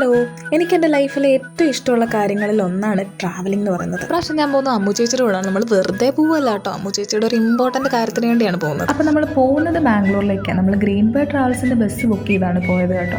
Hello, എനിക്ക് എൻ്റെ ലൈഫിലെ ഏറ്റവും ഇഷ്ടമുള്ള കാര്യങ്ങളിൽ ഒന്നാണ് ട്രാവലിംഗ് എന്ന് പറയുന്നത്. പ്രാവശ്യം ഞാൻ പോകുന്നത് അമ്മു ചേച്ചിയുടെ കൂടെയാണ്. നമ്മൾ വെറുതെ പോവുമല്ല കേട്ടോ, അമ്മു ചേച്ചിയുടെ ഒരു ഇമ്പോർട്ടൻറ്റ് കാര്യത്തിന് വേണ്ടിയാണ് പോകുന്നത്. അപ്പോൾ നമ്മൾ പോകുന്നത് ബാംഗ്ലൂരിലേക്കാണ്. നമ്മൾ ഗ്രീൻ ബേർഡ് ട്രാവൽസിൻ്റെ ബസ് ബുക്ക് ചെയ്താണ് പോയത് കേട്ടോ.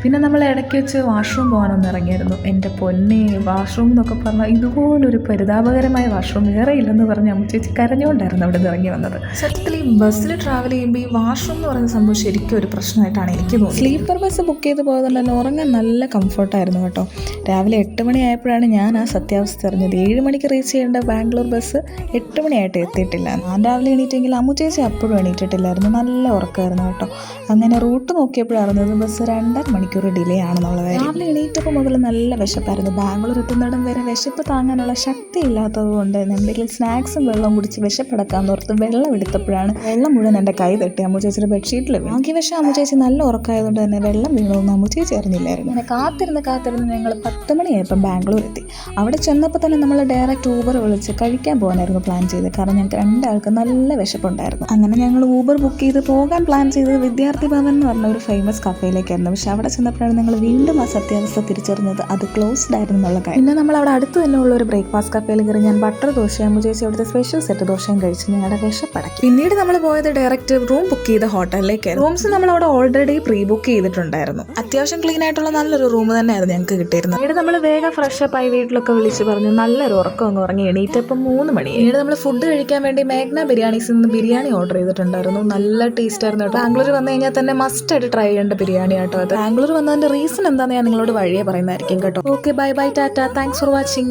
പിന്നെ നമ്മൾ ഇടയ്ക്ക് വെച്ച് വാഷ്റൂം പോകാനൊന്നും ഇറങ്ങിയായിരുന്നു. എൻ്റെ പൊന്നെ, വാഷ്റൂം എന്നൊക്കെ പറഞ്ഞാൽ ഇതുപോലൊരു പരിതാപകരമായ വാഷ്റൂം വേറെ ഇല്ലെന്ന് പറഞ്ഞ് അമ്മു ചേച്ചി കരഞ്ഞുകൊണ്ടായിരുന്നു അവിടെ നിന്ന് ഇറങ്ങി വന്നത്. സത്യത്തിൽ ഈ ബസ്സിൽ ട്രാവൽ ചെയ്യുമ്പോൾ ഈ വാഷ്റൂം എന്ന് പറയുന്ന സംഭവം ശരിക്കും ഒരു പ്രശ്നമായിട്ടാണ് എനിക്ക് തോന്നുന്നത്. സ്ലീപ്പർ ബസ് ബുക്ക് ചെയ്ത് പോയതുകൊണ്ട് തന്നെ ഉറങ്ങാൻ നല്ല കംഫർട്ടായിരുന്നു കേട്ടോ. രാവിലെ 8 മണിയായപ്പോഴാണ് ഞാൻ ആ സത്യാവസ്ഥ അറിഞ്ഞത്. 7 മണിക്ക് റീച്ച് ചെയ്യേണ്ട ബാംഗ്ലൂർ ബസ് 8 മണിയായിട്ട് എത്തിയിട്ടില്ല. ഞാൻ രാവിലെ എണീറ്റെങ്കിൽ അമ്മു ചേച്ചി അപ്പോഴും എണീറ്റിട്ടില്ലായിരുന്നു. നല്ല ഉറക്കമായിരുന്നു കേട്ടോ. അങ്ങനെ റൂട്ട് നോക്കിയപ്പോഴറിഞ്ഞത് ബസ് 2.5 മണിക്കൂർ ഡിലേ ആണെന്നുള്ളത്. രാവിലെ എണീറ്റപ്പോൾ മുതൽ നല്ല വിശപ്പായിരുന്നു. ബാംഗ്ലൂർ എത്തുന്നിടം വരെ വിശപ്പ് താങ്ങാനുള്ള ശക്തി ഇല്ലാത്തത് കൊണ്ട് എന്തെങ്കിലും സ്നാക്സും വെള്ളവും കുടിച്ച് വിശപ്പടക്കാമെന്ന് ഓർത്ത് വെള്ളം എടുത്തപ്പോഴാണ് വെള്ളം മുഴുവൻ എൻ്റെ കൈ തട്ടി അമ്മു ചേച്ചിയുടെ ബെഡ്ഷീറ്റിൽ വീണു. ഭാഗ്യവശം അമ്മു ചേച്ചി നല്ല ഉറക്കമായതുകൊണ്ട് തന്നെ വെള്ളം വീണതൊന്നും അമ്മു ചേച്ചി അറിഞ്ഞില്ലായിരുന്നു. അങ്ങനെ കാത്തിരുന്ന് ഞങ്ങൾ 10 മണിയായപ്പം ബാംഗ്ലൂർ എത്തി. അവിടെ ചെന്നപ്പോൾ തന്നെ നമ്മൾ ഡയറക്റ്റ് ഊബർ വിളിച്ച് കഴിക്കാൻ പോകാനായിരുന്നു പ്ലാൻ ചെയ്തത്. കാരണം ഞങ്ങൾക്ക് 2 ആൾക്ക് നല്ല വിശപ്പുണ്ടായിരുന്നു. അങ്ങനെ ഞങ്ങൾ ഊബർ ബുക്ക് ചെയ്ത് പോകാൻ പ്ലാൻ ചെയ്തത് വിദ്യാർത്ഥി ഭവൻ എന്ന് പറഞ്ഞ ഒരു ഫേമസ് കഫേയിലേക്കായിരുന്നു. പക്ഷെ അവിടെ ചെന്നപ്പോഴാണ് ഞങ്ങൾ വീണ്ടും ആ സത്യാവസ്ഥ തിരിച്ചറിഞ്ഞത്. അത് ക്ലോസ്ഡ് ആയിരുന്നു എന്നുള്ള കാര്യം. പിന്നെ നമ്മൾ അവിടെ അടുത്ത് തന്നെ ഉള്ള ഒരു ബ്രേക്ക്ഫാസ്റ്റ് കഫേയിൽ കയറി ഞാൻ ബട്ടർ ദോശയും അമ്മു ചേച്ചി അവിടുത്തെ സ്പെഷ്യൽ സെറ്റ് ദോശയും കഴിച്ച് ഞങ്ങളുടെ വിശപ്പടക്കി. പിന്നീട് നമ്മൾ പോയത് ഡയറക്റ്റ് റൂം ബുക്ക് ചെയ്ത ഹോട്ടലിലേക്കായിരുന്നു. റൂംസ് നമ്മൾ അവിടെ ഓൾറെഡി പ്രീ ബുക്ക് ചെയ്തിട്ടുണ്ടായിരുന്നു. അത്യാവശ്യം ക്ലീൻ ആയിട്ടുള്ള നല്ലൊരു റൂം തന്നെയായിരുന്നു ഞങ്ങൾക്ക് കിട്ടിയിരുന്നത്. പിന്നീട് നമ്മൾ വേഗം ഫ്രഷപ്പ് ആയി വീട്ടിലൊക്കെ വിളിച്ച് പറഞ്ഞു നല്ലൊരു ഉറക്കം അങ്ങ് ഉറങ്ങി. എണീറ്റപ്പം 3 മണി. പിന്നീട് നമ്മൾ ഫുഡ് കഴിക്കാൻ വേണ്ടി മേഘ്ന ബിരിയാണീസിൽ നിന്ന് ബിരിയാണി ഓർഡർ ചെയ്തിട്ടുണ്ടായിരുന്നു. നല്ല ടേസ്റ്റ് ആയിരുന്നു കേട്ടോ. ബാംഗ്ലൂർ വന്നു കഴിഞ്ഞാൽ തന്നെ മസ്റ്റ് ആയിട്ട് ട്രൈ ചെയ്യേണ്ട ബിരിയാണി കേട്ടോ അത്. ബാംഗ്ലൂർ വന്നതിന്റെ റീസൺ എന്താണെന്ന് ഞാൻ നിങ്ങളോട് വഴിയെ പറയുന്നതായിരിക്കും കേട്ടോ. Okay, bye bye, Tata, thanks for watching.